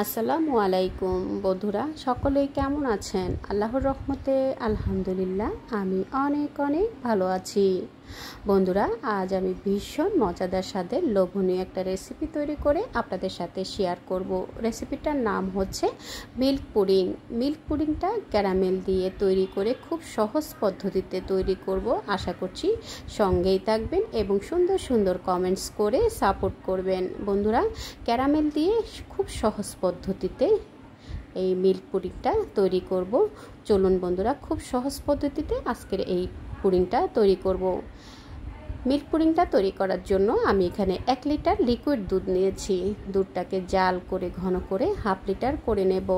আসসালামু আলাইকুম বন্ধুরা, সকলেই কেমন আছেন? আল্লাহর রহমতে আলহামদুলিল্লাহ আমি অনেক ভালো আছি। বন্ধুরা, আজ আমি ভীষণ মজাদার স্বাদের লোভনীয় একটা রেসিপি তৈরি করে আপনাদের সাথে শেয়ার করব। রেসিপিটার নাম হচ্ছে মিল্ক পুডিং। মিল্ক পুডিংটা ক্যারামেল দিয়ে তৈরি করে খুব সহজ পদ্ধতিতে তৈরি করব। আশা করছি সঙ্গেই থাকবেন এবং সুন্দর সুন্দর কমেন্টস করে সাপোর্ট করবেন। বন্ধুরা, ক্যারামেল দিয়ে খুব সহজ পদ্ধতিতে এই মিল্ক পুডিংটা তৈরি করব। চলুন বন্ধুরা, খুব সহজ পদ্ধতিতে আজকের এই পুডিংটা তৈরি করব। মিল্ক পুডিংটা তৈরি করার জন্য আমি এখানে 1 লিটার লিকুইড দুধ নিয়েছি। দুধটাকে জাল করে ঘন করে হাফ লিটার করে নেব।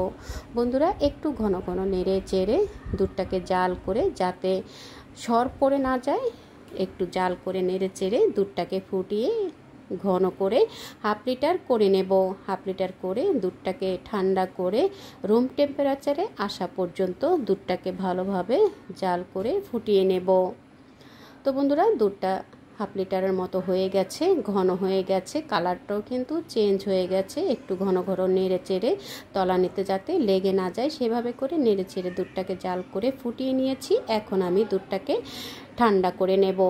বন্ধুরা, একটু ঘন ঘন নেড়ে চেড়ে দুধটাকে জাল করে যাতে সর পড়ে না যায়, একটু জাল করে নেড়ে চেড়ে দুধটাকে ফুটিয়ে ঘন করে হাফ লিটার করে নেব। হাফ লিটার করে দুধটাকে ঠান্ডা করে রুম টেম্পারেচারে আসা পর্যন্ত দুধটাকে ভালোভাবে জাল করে ফুটিয়ে নেব। তো বন্ধুরা, দুধটা হাফ লিটারের মতো হয়ে গেছে, ঘন হয়ে গেছে, কালারটাও কিন্তু চেঞ্জ হয়ে গেছে। একটু ঘন ঘন নেড়ে চেড়ে তলানিতে যাতে লেগে না যায় সেভাবে করে নেড়ে চেড়ে দুধটাকে জাল করে ফুটিয়ে নিয়েছি। এখন আমি দুধটাকে ঠান্ডা করে নেব।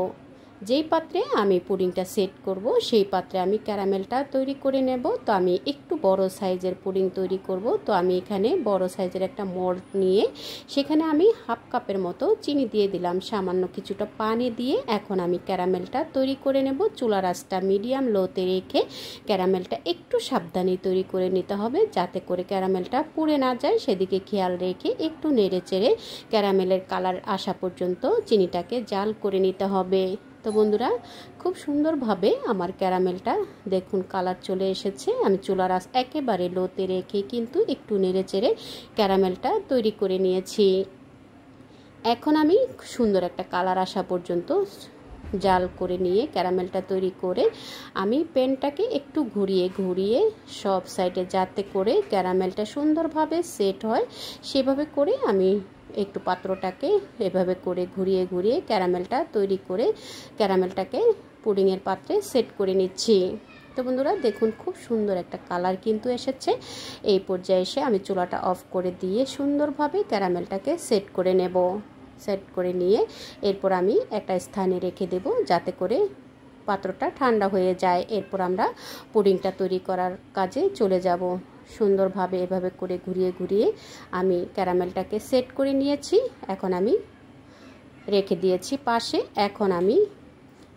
যেই পাত্রে আমি পুডিংটা সেট করব সেই পাত্রে আমি ক্যারামেলটা তৈরি করে নেব। তো আমি একটু বড় সাইজের পুডিং তৈরি করব। তো আমি এখানে বড় সাইজের একটা মোল্ড নিয়ে সেখানে আমি হাফ কাপের মতো চিনি দিয়ে দিলাম, সামান্য কিছুটা পানি দিয়ে এখন আমি ক্যারামেলটা তৈরি করে নেব। চুলার আঁচটা মিডিয়াম লোতে রেখে ক্যারামেলটা একটু সাবধানে তৈরি করে নিতে হবে যাতে করে ক্যারামেলটা পুড়ে না যায়, সেদিকে খেয়াল রেখে একটু নেড়ে চেড়ে ক্যারামেলের কালার আসা পর্যন্ত চিনিটাকে জাল করে নিতে হবে। তো বন্ধুরা, খুব সুন্দরভাবে আমার ক্যারামেলটা দেখুন কালার চলে এসেছে। আমি চুলার আঁচ একেবারে লোতে রেখে কিন্তু একটু নেড়ে চেড়ে ক্যারামেলটা তৈরি করে নিয়েছি। এখন আমি সুন্দর একটা কালার আসা পর্যন্ত জাল করে নিয়ে ক্যারামেলটা তৈরি করে আমি প্যানটাকে একটু ঘুরিয়ে ঘুরিয়ে সব সাইডে যাতে করে ক্যারামেলটা সুন্দরভাবে সেট হয় সেভাবে করে আমি একটু পাত্রটাকে এভাবে করে ঘুরিয়ে ঘুরিয়ে ক্যারামেলটা তৈরি করে ক্যারামেলটাকে পুডিংয়ের পাত্রে সেট করে নিচ্ছি। তো বন্ধুরা দেখুন, খুব সুন্দর একটা কালার কিন্তু এসেছে। এই পর্যায়ে এসে আমি চুলাটা অফ করে দিয়ে সুন্দরভাবে ক্যারামেলটাকে সেট করে নেব। সেট করে নিয়ে এরপর আমি একটা স্থানে রেখে দেব যাতে করে পাত্রটা ঠান্ডা হয়ে যায়। এরপর আমরা পুডিংটা তৈরি করার কাজে চলে যাব। সুন্দরভাবে এভাবে করে ঘুরিয়ে ঘুরিয়ে আমি ক্যারামেলটাকে সেট করে নিয়েছি। এখন আমি রেখে দিয়েছি পাশে। এখন আমি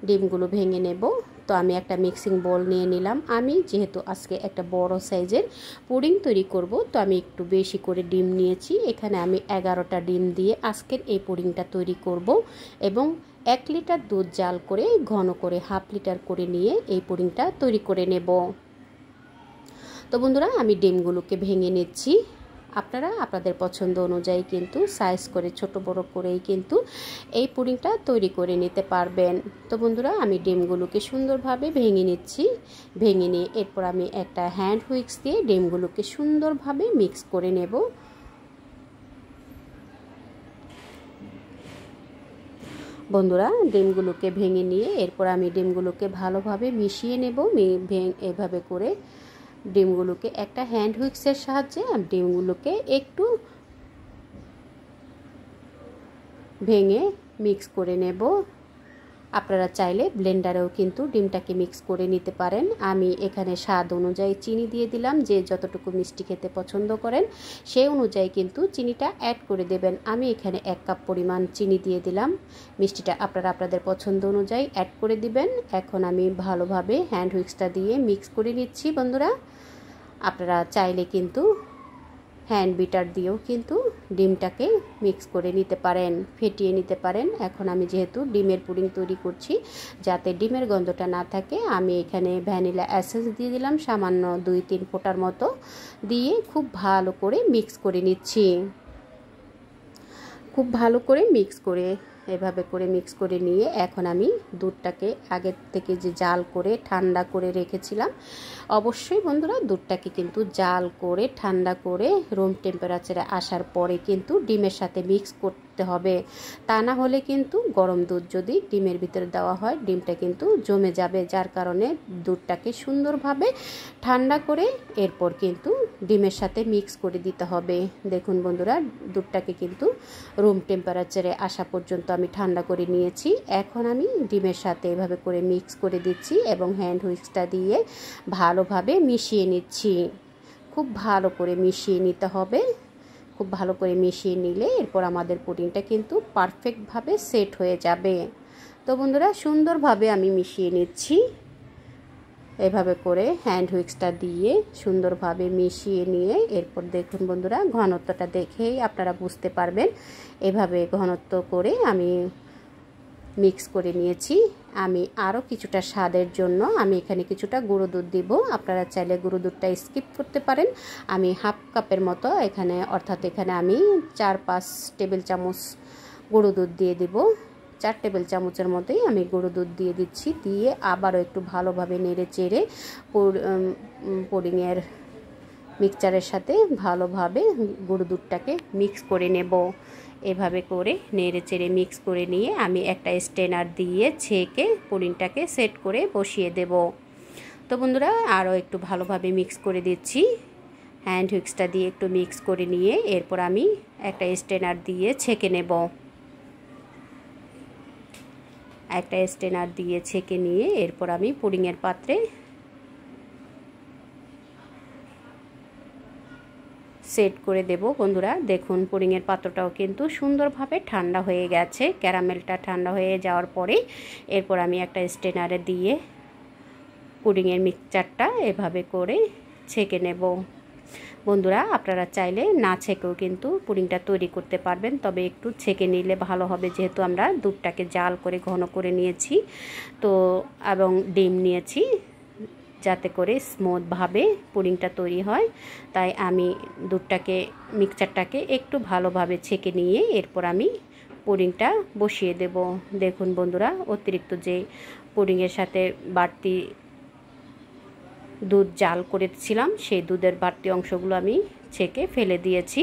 ডিমগুলো ভেঙে নেব। তো আমি একটা মিক্সিং বোল নিয়ে নিলাম। আমি যেহেতু আজকে একটা বড় সাইজের পুডিং তৈরি করব তো আমি একটু বেশি করে ডিম নিয়েছি। এখানে আমি 11টা ডিম দিয়ে আজকের এই পুডিংটা তৈরি করব এবং 1 লিটার দুধ জাল করে ঘন করে হাফ লিটার করে নিয়ে এই পুডিংটা তৈরি করে নেব। তো বন্ধুরা, আমি ডিমগুলোকে ভেঙে নিচ্ছি। আপনারা আপনাদের পছন্দ অনুযায়ী কিন্তু সাইজ করে ছোট বড় করেই কিন্তু এই পুডিংটা তৈরি করে নিতে পারবেন। তো বন্ধুরা, আমি ডিমগুলোকে সুন্দরভাবে ভেঙে নিচ্ছি। ভেঙে নিয়ে এরপর আমি একটা হ্যান্ড হুইক্স দিয়ে ডিমগুলোকে সুন্দরভাবে মিক্স করে নেব। বন্ধুরা, ডিমগুলোকে ভেঙে নিয়ে এরপর আমি ডিমগুলোকে ভালোভাবে মিশিয়ে নেব। এভাবে করে ডিমগুলোকে একটা হ্যান্ড হুইক্সের সাহায্যে আমি ডিমগুলোকে একটু ভেঙে মিক্স করে নেব। আপনারা চাইলে ব্লেন্ডারেও কিন্তু ডিমটাকে মিক্স করে নিতে পারেন। আমি এখানে স্বাদ অনুযায়ী চিনি দিয়ে দিলাম। যে যতটুকু মিষ্টি খেতে পছন্দ করেন সেই অনুযায়ী কিন্তু চিনিটা অ্যাড করে দেবেন। আমি এখানে 1 কাপ পরিমাণ চিনি দিয়ে দিলাম। মিষ্টিটা আপনারা আপনাদের পছন্দ অনুযায়ী অ্যাড করে দিবেন। এখন আমি ভালোভাবে হ্যান্ড হুইক্সটা দিয়ে মিক্স করে নিচ্ছি। বন্ধুরা, আপনারা চাইলে কিন্তু হ্যান্ড বিটার দিয়েও কিন্তু ডিমটাকে মিক্স করে নিতে পারেন, ফেটিয়ে নিতে পারেন। এখন আমি যেহেতু ডিমের পুডিং তৈরি করছি যাতে ডিমের গন্ধটা না থাকে, আমি এখানে ভ্যানিলা এসেন্স দিয়ে দিলাম সামান্য 2-3 ফোঁটার মতো দিয়ে খুব ভালো করে মিক্স করে নিচ্ছি। খুব ভালো করে মিক্স করে এভাবে করে মিক্স করে নিয়ে এখন আমি দুধটাকে আগে থেকে যে জাল করে ঠান্ডা করে রেখেছিলাম, অবশ্যই বন্ধুরা দুধটাকে কিন্তু জাল করে ঠান্ডা করে রুম টেম্পারেচারে আসার পরে কিন্তু ডিমের সাথে মিক্স করতে হবে, তা না হলে কিন্তু গরম দুধ যদি ডিমের ভিতরে দেওয়া হয় ডিমটা কিন্তু জমে যাবে, যার কারণে দুধটাকে সুন্দরভাবে ঠান্ডা করে এরপর কিন্তু ডিমের সাথে মিক্স করে দিতে হবে। দেখুন বন্ধুরা, দুধটাকে কিন্তু রুম টেম্পারেচারে আসা পর্যন্ত আমি ঠান্ডা করে নিয়েছি। এখন আমি ডিমের সাথে এভাবে করে মিক্স করে দিচ্ছি এবং হ্যান্ড হুইস্কটা দিয়ে ভালোভাবে মিশিয়ে নিচ্ছি। খুব ভালো করে মিশিয়ে নিতে হবে। খুব ভালো করে মিশিয়ে নিলে এরপর আমাদের পুডিংটা কিন্তু পারফেক্টভাবে সেট হয়ে যাবে। তো বন্ধুরা, সুন্দরভাবে আমি মিশিয়ে নিচ্ছি। এভাবে করে হ্যান্ড হুইস্কটা দিয়ে সুন্দরভাবে মিশিয়ে নিয়ে এরপর দেখুন বন্ধুরা, ঘনত্বটা দেখেই আপনারা বুঝতে পারবেন। এভাবে ঘনত্ব করে আমি মিক্স করে নিয়েছি। আমি আরও কিছুটা স্বাদের জন্য আমি এখানে কিছুটা গুঁড়ো দুধ দিব। আপনারা চাইলে গুঁড়ো দুধটা স্কিপ করতে পারেন। আমি হাফ কাপের মতো এখানে, অর্থাৎ এখানে আমি 4-5 টেবিল চামচ গুঁড়ো দুধ দিয়ে দিব। 4 টেবিল চামচের মতোই আমি গুঁড়ো দুধ দিয়ে দিচ্ছি। দিয়ে আবারও একটু ভালোভাবে নেড়ে চেড়ে পুডিংয়ের মিক্সচারের সাথে ভালোভাবে গুঁড়ো দুধটাকে মিক্স করে নেব। এভাবে করে নেড়ে চেড়ে মিক্স করে নিয়ে আমি একটা স্ট্রেনার দিয়ে ছেঁকে পুডিংটাকে সেট করে বসিয়ে দেব। তো বন্ধুরা, আরও একটু ভালোভাবে মিক্স করে দিচ্ছি। হ্যান্ড হুইস্কটা দিয়ে একটু মিক্স করে নিয়ে এরপর আমি একটা স্ট্রেনার দিয়ে ছেঁকে নেব। একটা স্ট্রেনার দিয়ে ছেঁকে নিয়ে এরপর আমি পুডিংয়ের পাত্রে সেট করে দেব। বন্ধুরা দেখুন, পুডিংয়ের পাত্রটাও কিন্তু সুন্দরভাবে ঠান্ডা হয়ে গেছে। ক্যারামেলটা ঠান্ডা হয়ে যাওয়ার পরে এরপর আমি একটা স্ট্রেনারে দিয়ে পুডিংয়ের মিক্সচারটা এভাবে করে ছেঁকে নেব। বন্ধুরা, আপনারা চাইলে না ছেঁকেও কিন্তু পুডিংটা তৈরি করতে পারবেন, তবে একটু ছেঁকে নিলে ভালো হবে, যেহেতু আমরা দুধটাকে জাল করে ঘন করে নিয়েছি তো, এবং ডিম নিয়েছি যাতে করে স্মুথভাবে পুডিংটা তৈরি হয়। তাই আমি দুধটাকে মিক্সচারটাকে একটু ভালোভাবে ছেঁকে নিয়ে এরপর আমি পুডিংটা বসিয়ে দেব। দেখুন বন্ধুরা, অতিরিক্ত যে পুডিংয়ের সাথে বাড়তি দুধ জাল করেছিলাম সেই দুধের বাড়তি অংশগুলো আমি ছেঁকে ফেলে দিয়েছি।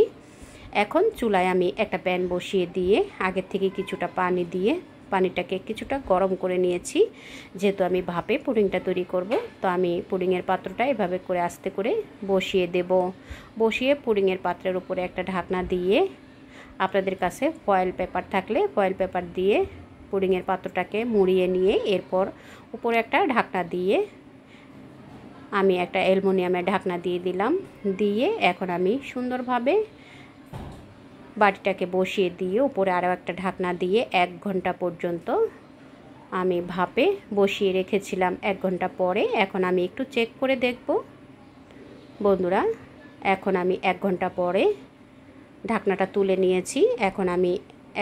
এখন চুলায় আমি একটা প্যান বসিয়ে দিয়ে আগের থেকে কিছুটা পানি দিয়ে পানিটাকে কিছুটা গরম করে নিয়েছি। যেহেতু আমি ভাপে পুডিংটা তৈরি করব, তো আমি পুডিংয়ের পাত্রটা এভাবে করে আস্তে করে বসিয়ে দেব। বসিয়ে পুডিংয়ের পাত্রের উপরে একটা ঢাকনা দিয়ে, আপনাদের কাছে ফয়েল পেপার থাকলে ফয়েল পেপার দিয়ে পুডিংয়ের পাত্রটাকে মুড়িয়ে নিয়ে এরপর উপরে একটা ঢাকনা দিয়ে আমি একটা অ্যালুমিনিয়ামের ঢাকনা দিয়ে দিলাম। দিয়ে এখন আমি সুন্দরভাবে বাটিটাকে বসিয়ে দিয়ে উপরে আরও একটা ঢাকনা দিয়ে 1 ঘন্টা পর্যন্ত আমি ভাপে বসিয়ে রেখেছিলাম। 1 ঘন্টা পরে এখন আমি একটু চেক করে দেখব। বন্ধুরা, এখন আমি 1 ঘন্টা পরে ঢাকনাটা তুলে নিয়েছি। এখন আমি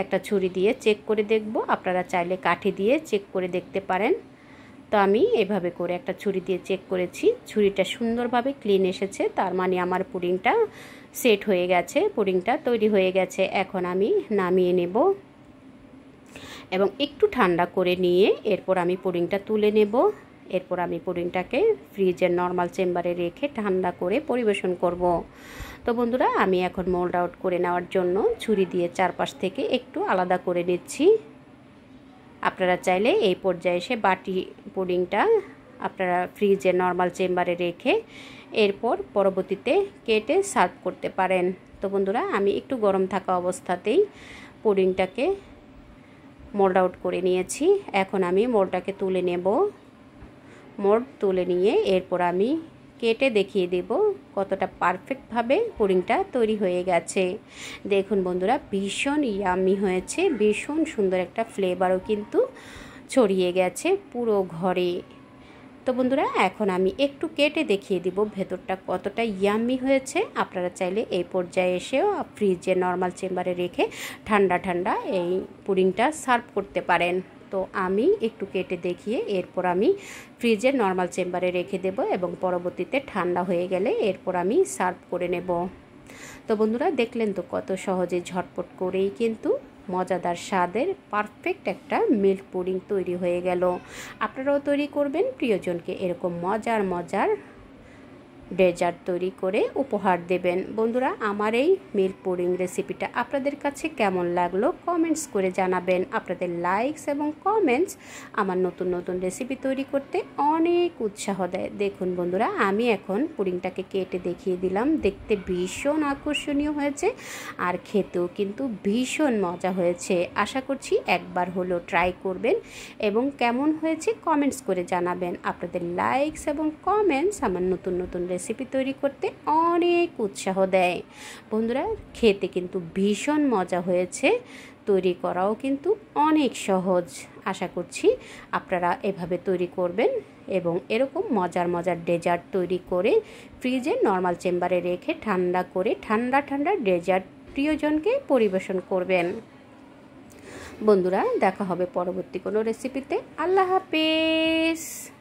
একটা ছুরি দিয়ে চেক করে দেখব। আপনারা চাইলে কাঠি দিয়ে চেক করে দেখতে পারেন। তো আমি এভাবে করে একটা ছুরি দিয়ে চেক করেছি, ছুরিটা সুন্দরভাবে ক্লিন এসেছে, তার মানে আমার পুডিংটা সেট হয়ে গেছে, পুডিংটা তৈরি হয়ে গেছে। এখন আমি নামিয়ে নেব এবং একটু ঠান্ডা করে নিয়ে এরপর আমি পুডিংটা তুলে নেব। এরপর আমি পুডিংটাকে ফ্রিজের নর্মাল চেম্বারে রেখে ঠান্ডা করে পরিবেশন করব। তো বন্ধুরা, আমি এখন মোল্ড আউট করে নেওয়ার জন্য ছুরি দিয়ে চারপাশ থেকে একটু আলাদা করে নিচ্ছি। আপনারা চাইলে এই পর্যায়ে এসে বাটি পুডিংটা আপনারা ফ্রিজের নর্মাল চেম্বারে রেখে এরপর পরবর্তীতে কেটে সার্ভ করতে পারেন। তো বন্ধুরা, আমি একটু গরম থাকা অবস্থাতেই পুডিংটাকে মোল্ড আউট করে নিয়েছি। এখন আমি মোল্ডটাকে তুলে নেব। মোল্ড তুলে নিয়ে এরপর আমি কেটে দেখিয়ে দেব কতটা পারফেক্টভাবে পুডিংটা তৈরি হয়ে গেছে। দেখুন বন্ধুরা, ভীষণ ইয়াম্মি হয়েছে, ভীষণ সুন্দর একটা ফ্লেভারও কিন্তু ছড়িয়ে গেছে পুরো ঘরে। তো বন্ধুরা, এখন আমি একটু কেটে দেখিয়ে দিব ভেতরটা কতটা ইয়াম্মি হয়েছে। আপনারা চাইলে এই পর্যায়ে এসেও ফ্রিজে নর্মাল চেম্বারে রেখে ঠান্ডা ঠান্ডা এই পুডিংটা সার্ভ করতে পারেন। তো আমি একটু কেটে দেখিয়ে এরপর আমি ফ্রিজের নর্মাল চেম্বারে রেখে দেব এবং পরবর্তীতে ঠান্ডা হয়ে গেলে এরপর আমি সার্ভ করে নেব। তো বন্ধুরা, দেখলেন তো কত সহজে ঝটপট করেই কিন্তু মজাদার স্বাদের পারফেক্ট একটা মিল্ক পুডিং তৈরি হয়ে গেল। আপনারাও তৈরি করবেন, প্রিয়জনকে এরকম মজার মজার ডেজার্ট তৈরি করে উপহার দেবেন। বন্ধুরা, আমার এই মিল্ক পুডিং রেসিপিটা আপনাদের কাছে কেমন লাগলো কমেন্টস করে জানাবেন। আপনাদের লাইকস এবং কমেন্টস আমার নতুন নতুন রেসিপি তৈরি করতে অনেক উৎসাহ দেয়। দেখুন বন্ধুরা, আমি এখন পুডিংটাকে কেটে দেখিয়ে দিলাম। দেখতে ভীষণ আকর্ষণীয় হয়েছে আর খেতেও কিন্তু ভীষণ মজা হয়েছে। আশা করছি একবার হলো ট্রাই করবেন এবং কেমন হয়েছে কমেন্টস করে জানাবেন। আপনাদের লাইকস এবং কমেন্টস আমার নতুন নতুন রেসিপি তৈরি করতে অনেক উৎসাহ দেয়। বন্ধুরা, খেতে কিন্তু ভীষণ মজা হয়েছে, তৈরি করাও কিন্তু অনেক সহজ। আশা করছি আপনারা এভাবে তৈরি করবেন এবং এরকম মজার মজার ডেজার্ট তৈরি করে ফ্রিজে নর্মাল চেম্বারে রেখে ঠান্ডা করে ঠান্ডা ঠান্ডা ডেজার্ট প্রিয়জনকে পরিবেশন করবেন। বন্ধুরা, দেখা হবে পরবর্তী কোনো রেসিপিতে। আল্লাহ হাফেজ।